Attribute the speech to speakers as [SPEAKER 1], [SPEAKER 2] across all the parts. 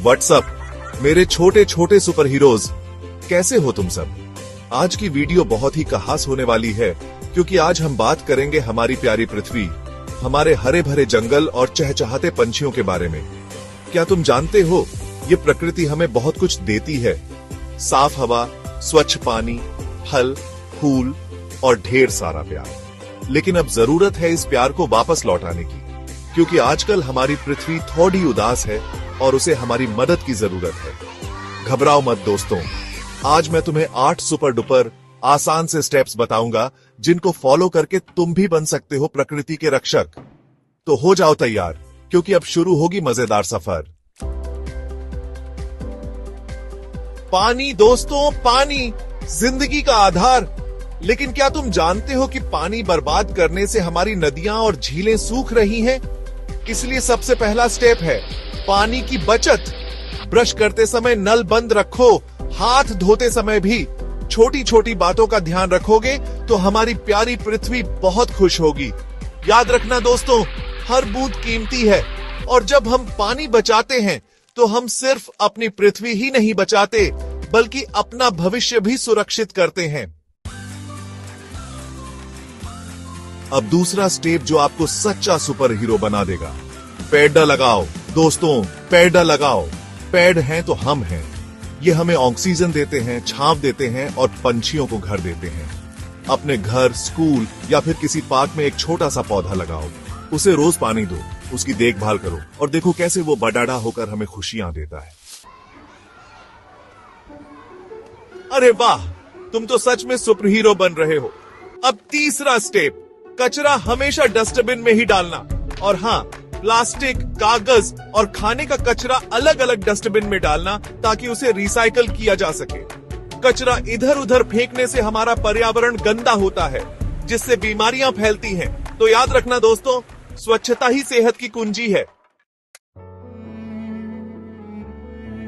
[SPEAKER 1] WhatsApp मेरे छोटे छोटे सुपर हीरोज, कैसे हो तुम सब। आज की वीडियो बहुत ही खास होने वाली है क्योंकि आज हम बात करेंगे हमारी प्यारी पृथ्वी, हमारे हरे भरे जंगल और चहचहाते पंछियों के बारे में। क्या तुम जानते हो, ये प्रकृति हमें बहुत कुछ देती है। साफ हवा, स्वच्छ पानी, फल, फूल और ढेर सारा प्यार। लेकिन अब जरूरत है इस प्यार को वापस लौटाने की, क्योंकि आजकल हमारी पृथ्वी थोड़ी उदास है और उसे हमारी मदद की जरूरत है। घबराओ मत दोस्तों, आज मैं तुम्हें 8 सुपर डुपर आसान से स्टेप्स बताऊंगा जिनको फॉलो करके तुम भी बन सकते हो प्रकृति के रक्षक। तो हो जाओ तैयार, क्योंकि अब शुरू होगी मजेदार सफर। पानी दोस्तों, पानी जिंदगी का आधार। लेकिन क्या तुम जानते हो कि पानी बर्बाद करने से हमारी नदियां और झीलें सूख रही हैं? इसलिए सबसे पहला स्टेप है पानी की बचत। ब्रश करते समय नल बंद रखो, हाथ धोते समय भी छोटी छोटी बातों का ध्यान रखोगे तो हमारी प्यारी पृथ्वी बहुत खुश होगी। याद रखना दोस्तों, हर बूंद कीमती है और जब हम पानी बचाते हैं तो हम सिर्फ अपनी पृथ्वी ही नहीं बचाते, बल्कि अपना भविष्य भी सुरक्षित करते हैं। अब दूसरा स्टेप जो आपको सच्चा सुपर हीरो बना देगा, पेड़ लगाओ दोस्तों, पेड़ लगाओ। पेड़ हैं तो हम हैं। ये हमें ऑक्सीजन देते हैं, छांव देते हैं और पंछियों को घर देते हैं। अपने घर, स्कूल या फिर किसी पार्क में एक छोटा सा पौधा लगाओ, उसे रोज पानी दो, उसकी देखभाल करो और देखो कैसे वो बड़ा होकर हमें खुशियां देता है। अरे वाह, तुम तो सच में सुपर हीरो बन रहे हो। अब तीसरा स्टेप, कचरा हमेशा डस्टबिन में ही डालना। और हाँ, प्लास्टिक, कागज और खाने का कचरा अलग अलग डस्टबिन में डालना ताकि उसे रिसाइकल किया जा सके। कचरा इधर उधर फेंकने से हमारा पर्यावरण गंदा होता है, जिससे बीमारियां फैलती हैं। तो याद रखना दोस्तों, स्वच्छता ही सेहत की कुंजी है।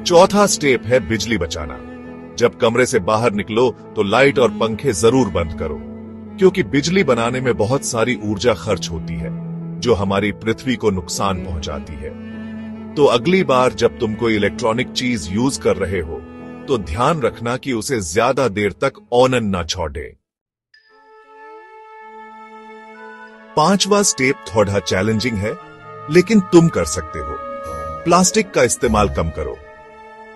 [SPEAKER 1] चौथा स्टेप है बिजली बचाना। जब कमरे से बाहर निकलो तो लाइट और पंखे जरूर बंद करो, क्योंकि बिजली बनाने में बहुत सारी ऊर्जा खर्च होती है जो हमारी पृथ्वी को नुकसान पहुंचाती है। तो अगली बार जब तुम कोई इलेक्ट्रॉनिक चीज यूज कर रहे हो तो ध्यान रखना कि उसे ज्यादा देर तक ऑन ना छोड़े। पांचवा स्टेप थोड़ा चैलेंजिंग है, लेकिन तुम कर सकते हो। प्लास्टिक का इस्तेमाल कम करो।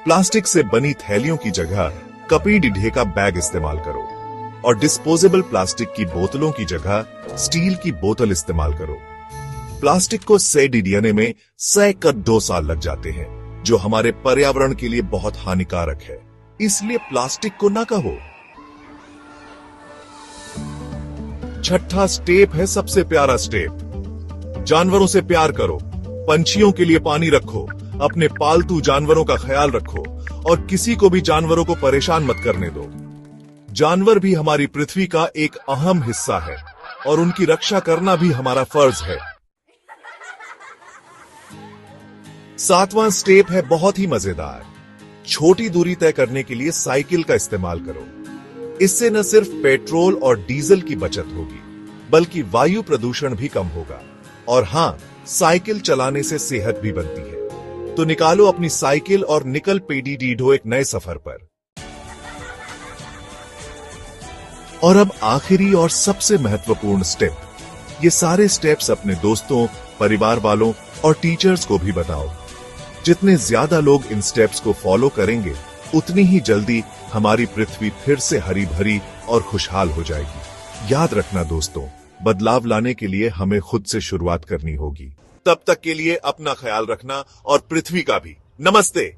[SPEAKER 1] प्लास्टिक से बनी थैलियों की जगह कपड़ी ढे का बैग इस्तेमाल करो और डिस्पोजेबल प्लास्टिक की बोतलों की जगह स्टील की बोतल इस्तेमाल करो। प्लास्टिक को सड़ने में 2 साल लग जाते हैं, जो हमारे पर्यावरण के लिए बहुत हानिकारक है। इसलिए प्लास्टिक को ना कहो। छठा स्टेप है सबसे प्यारा स्टेप, जानवरों से प्यार करो। पंछियों के लिए पानी रखो, अपने पालतू जानवरों का ख्याल रखो और किसी को भी जानवरों को परेशान मत करने दो। जानवर भी हमारी पृथ्वी का एक अहम हिस्सा है और उनकी रक्षा करना भी हमारा फर्ज है। सातवां स्टेप है बहुत ही मजेदार। छोटी दूरी तय करने के लिए साइकिल का इस्तेमाल करो। इससे न सिर्फ पेट्रोल और डीजल की बचत होगी, बल्कि वायु प्रदूषण भी कम होगा। और हां, साइकिल चलाने से सेहत भी बनती है। तो निकालो अपनी साइकिल और निकल पेडी डीढो एक नए सफर पर। और अब आखिरी और सबसे महत्वपूर्ण स्टेप, ये सारे स्टेप्स अपने दोस्तों, परिवार वालों और टीचर्स को भी बताओ। जितने ज्यादा लोग इन स्टेप्स को फॉलो करेंगे, उतनी ही जल्दी हमारी पृथ्वी फिर से हरी भरी और खुशहाल हो जाएगी। याद रखना दोस्तों, बदलाव लाने के लिए हमें खुद से शुरुआत करनी होगी। तब तक के लिए अपना ख्याल रखना और पृथ्वी का भी। नमस्ते।